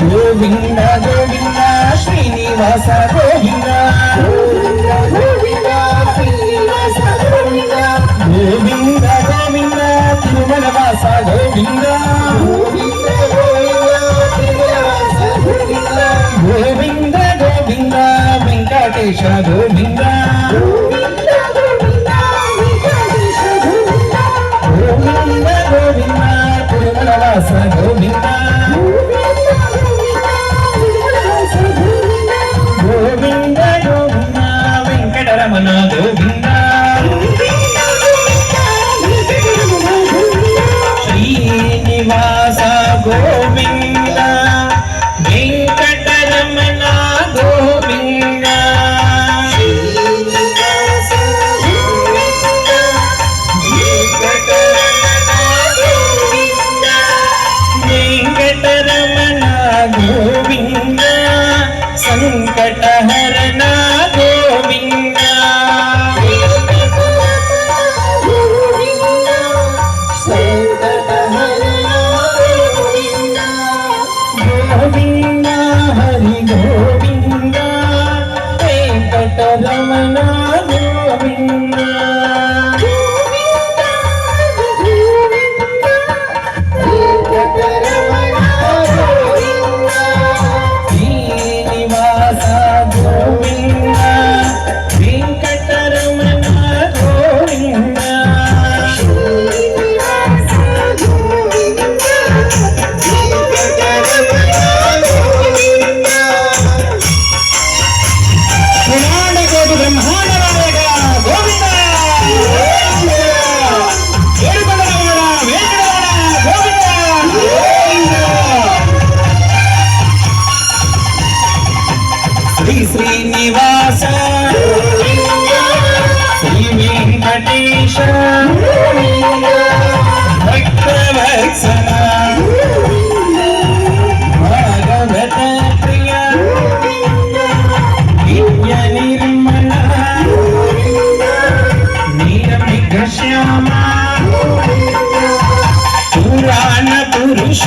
గోవింద గోవింద శ్రీనివాస గోవింద గోవింద గోవింద తిరుమల వాస గోవింద గోవింద గోవింద వెంకటేశ గోవింద గోవింద గోవింద తిరుమల వాస గోవింద గోవింద గోవింద వెంకటరమణ గోవింద శ్రీనివాస గోవింద వెంకటరమణ గోవింద వెంకటరమణ గోవింద సంకటహరణ గోవింద గోవింద హరి గోవింద వెంకటరమణ గోవింద శ్రీనివాస గోవింద వెంకటరమణ గోవింద పురాణ కోటి బ్రహ్మాండ నాయక గోవింద ఏడుకొండలవాడ వెంకటరమణ గోవింద శ్రీ శ్రీనివాస శ్రీ వెంకటేశ భక్తవత్సల భాగవత ప్రియ విద్య నిర్మల నీలమేఘ శ్యామ పురాణ పురుష